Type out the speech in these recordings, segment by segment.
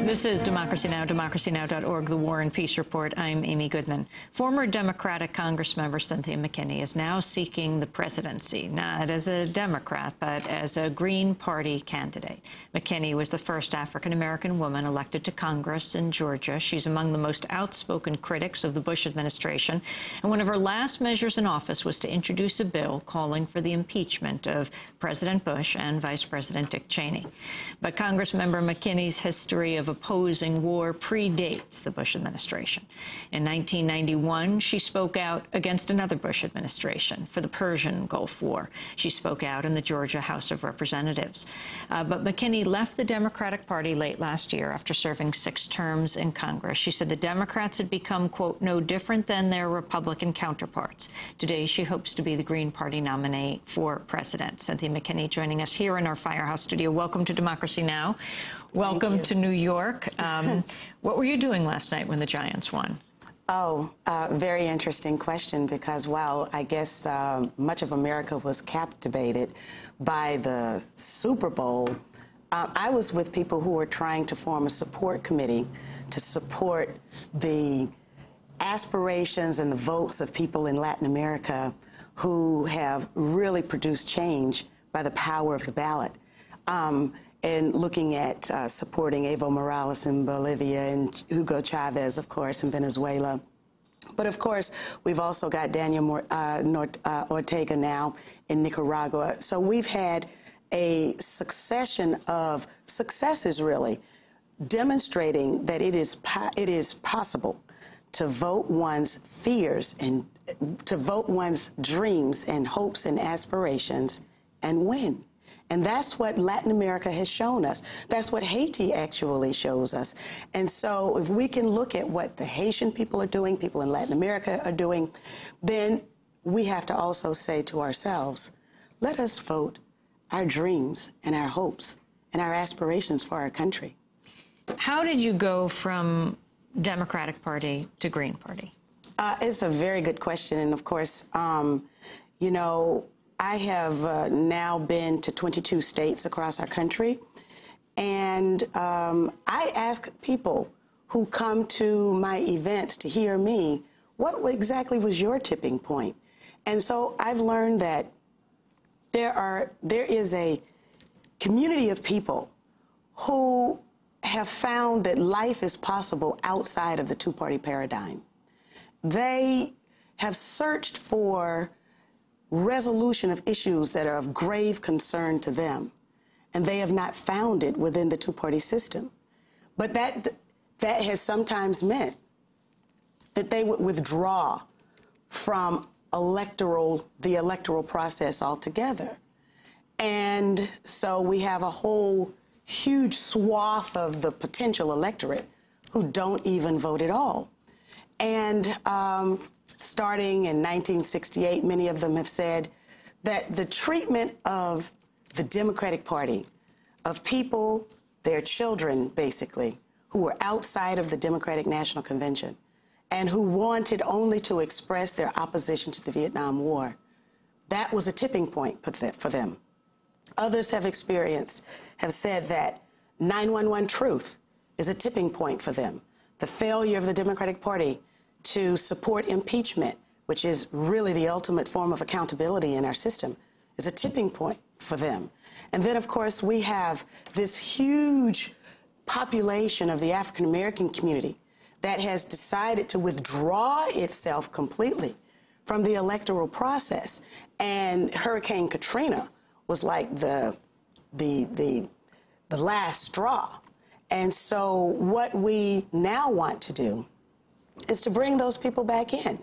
This is Democracy Now!, democracynow.org, the War and Peace Report. I'm Amy Goodman. Former Democratic Congressmember Cynthia McKinney is now seeking the presidency, not as a Democrat, but as a Green Party candidate. McKinney was the first African-American woman elected to Congress in Georgia. She's among the most outspoken critics of the Bush administration, and one of her last measures in office was to introduce a bill calling for the impeachment of President Bush and Vice President Dick Cheney. But Congressmember McKinney's history of opposing war predates the Bush administration. In 1991, she spoke out against another Bush administration for the Persian Gulf War. She spoke out in the Georgia House of Representatives. But McKinney left the Democratic Party late last year after serving 6 terms in Congress. She said the Democrats had become, quote, no different than their Republican counterparts. Today, she hopes to be the Green Party nominee for president. Cynthia McKinney joining us here in our Firehouse studio. Welcome to Democracy Now! Welcome to New York. What were you doing last night when the Giants won? Oh, very interesting question, because while I guess much of America was captivated by the Super Bowl, I was with people who were trying to form a support committee to support the aspirations and the votes of people in Latin America who have really produced change by the power of the ballot. And looking at supporting Evo Morales in Bolivia and Hugo Chavez, of course, in Venezuela. But, of course, we've also got Daniel Ortega now in Nicaragua. So we've had a succession of successes, really, demonstrating that it is possible to vote one's fears and to vote one's dreams and hopes and aspirations and win. And that's what Latin America has shown us. That's what Haiti actually shows us. And so if we can look at what the Haitian people are doing, people in Latin America are doing, then we have to also say to ourselves, let us vote our dreams and our hopes and our aspirations for our country. How did you go from Democratic Party to Green Party? It's a very good question. And, of course, you know, I have now been to 22 states across our country, and I ask people who come to my events to hear me, what exactly was your tipping point? And so I've learned that there is a community of people who have found that life is possible outside of the two-party paradigm. They have searched for resolution of issues that are of grave concern to them, and they have not found it within the two-party system. But that has sometimes meant that they would withdraw from the electoral process altogether. And so we have a whole huge swath of the potential electorate who don't even vote at all. And starting in 1968, many of them have said that the treatment of the Democratic Party, of people, their children, basically, who were outside of the Democratic National Convention and who wanted only to express their opposition to the Vietnam War, that was a tipping point for them. Others have said that 911 truth is a tipping point for them. The failure of the Democratic Party to support impeachment, which is really the ultimate form of accountability in our system, is a tipping point for them. And then, of course, we have this huge population of the African-American community that has decided to withdraw itself completely from the electoral process. And Hurricane Katrina was like the last straw. And so what we now want to do is to bring those people back in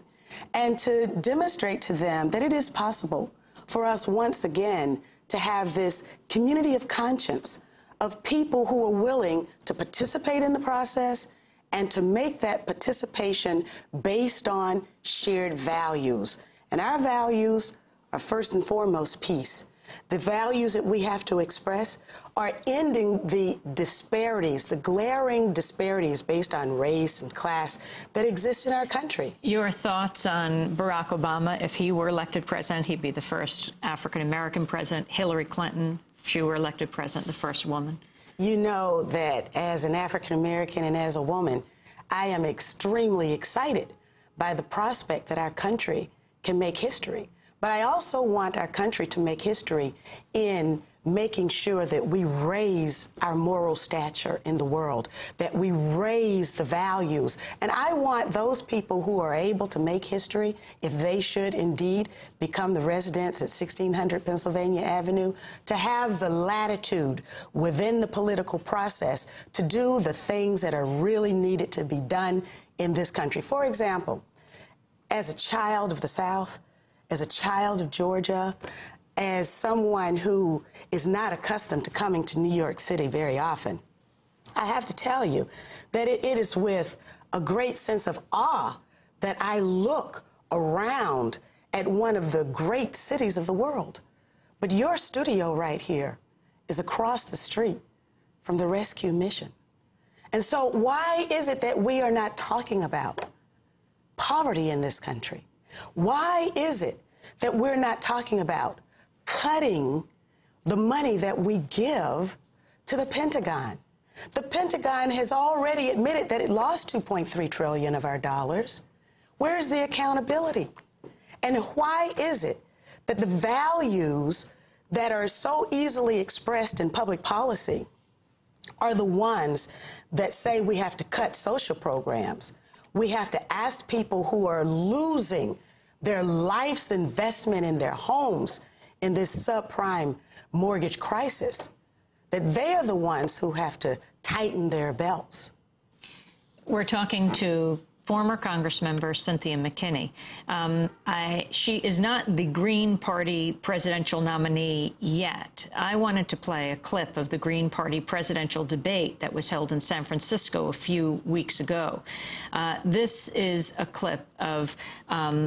and to demonstrate to them that it is possible for us once again to have this community of conscience of people who are willing to participate in the process and to make that participation based on shared values. And our values are first and foremost peace. The values that we have to express are ending the disparities, the glaring disparities based on race and class that exist in our country. Your thoughts on Barack Obama? If he were elected president, he'd be the first African-American president. Hillary Clinton, if she were elected president, the first woman. you know that as an African American and as a woman, I am extremely excited by the prospect that our country can make history. But I also want our country to make history in making sure that we raise our moral stature in the world, that we raise the values. And I want those people who are able to make history, if they should indeed become the residents at 1600 Pennsylvania Avenue, to have the latitude within the political process to do the things that are really needed to be done in this country. For example, as a child of the South, as a child of Georgia, as someone who is not accustomed to coming to New York City very often, I have to tell you that it is with a great sense of awe that I look around at one of the great cities of the world. But your studio right here is across the street from the rescue mission. And so why is it that we are not talking about poverty in this country? Why is it that we're not talking about cutting the money that we give to the Pentagon? The Pentagon has already admitted that it lost $2.3 trillion of our dollars. Where's the accountability? And why is it that the values that are so easily expressed in public policy are the ones that say we have to cut social programs? We have to ask people who are losing their life's investment in their homes in this subprime mortgage crisis, that they're the ones who have to tighten their belts. We're talking to former Congressmember Cynthia McKinney. She is not the Green Party presidential nominee yet. I wanted to play a clip of the Green Party presidential debate that was held in San Francisco a few weeks ago. This is a clip of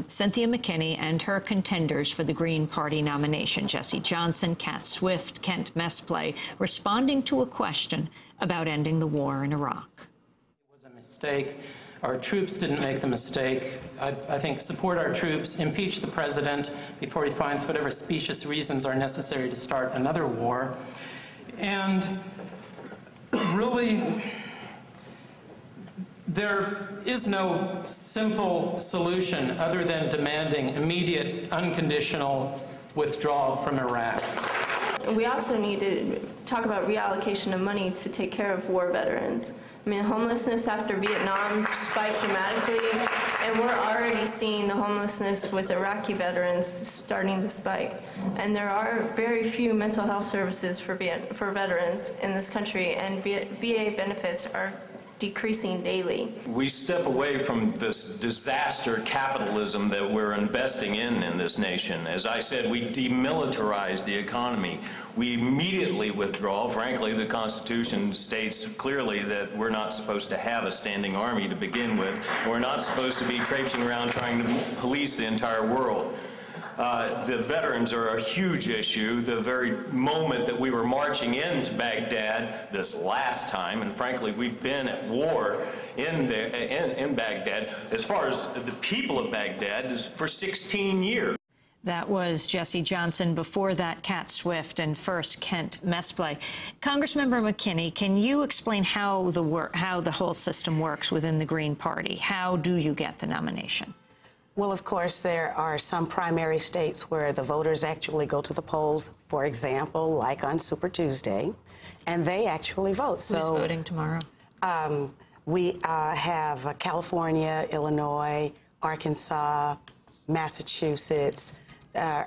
Cynthia McKinney and her contenders for the Green Party nomination, Jesse Johnson, Cat Swift, Kent Mesplay, responding to a question about ending the war in Iraq. It was a mistake. Our troops didn't make the mistake. I think support our troops, impeach the president before he finds whatever specious reasons are necessary to start another war. And really, there is no simple solution other than demanding immediate, unconditional withdrawal from Iraq. We also need to talk about reallocation of money to take care of war veterans. I mean, homelessness after Vietnam spiked dramatically, and we're already seeing the homelessness with Iraqi veterans starting to spike. And there are very few mental health services for veterans in this country, and VA benefits are decreasing daily. We step away from this disaster capitalism that we're investing in this nation. As I said, we demilitarize the economy. We immediately withdraw. Frankly, the Constitution states clearly that we're not supposed to have a standing army to begin with. We're not supposed to be traipsing around trying to police the entire world. The veterans are a huge issue. The very moment that we were marching into Baghdad this last time, and frankly, we've been at war in Baghdad, as far as the people of Baghdad, is for 16 years. That was Jesse Johnson. Before that, Cat Swift, and first, Kent Mesplay. Congressmember McKinney, can you explain how the whole system works within the Green Party? How do you get the nomination? Well, of course, there are some primary states where the voters actually go to the polls, for example, like on Super Tuesday, and they actually vote. Who's voting tomorrow? We have California, Illinois, Arkansas, Massachusetts,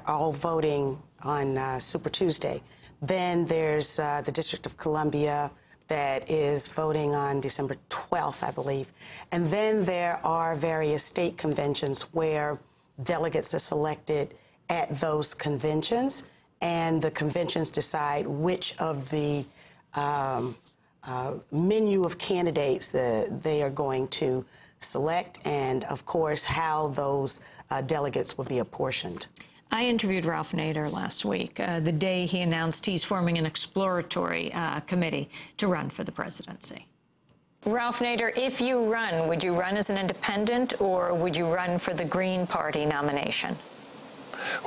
all voting on Super Tuesday. Then there's the District of Columbia that is voting on December 12th, I believe. And then there are various state conventions where delegates are selected at those conventions, and the conventions decide which of the menu of candidates that they are going to select, and of course how those delegates will be apportioned. I interviewed Ralph Nader last week, the day he announced he's forming an exploratory committee to run for the presidency. Ralph Nader, if you run, would you run as an independent, or would you run for the Green Party nomination?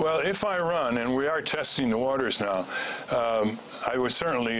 Well, if I run, and we are testing the waters now, I would certainly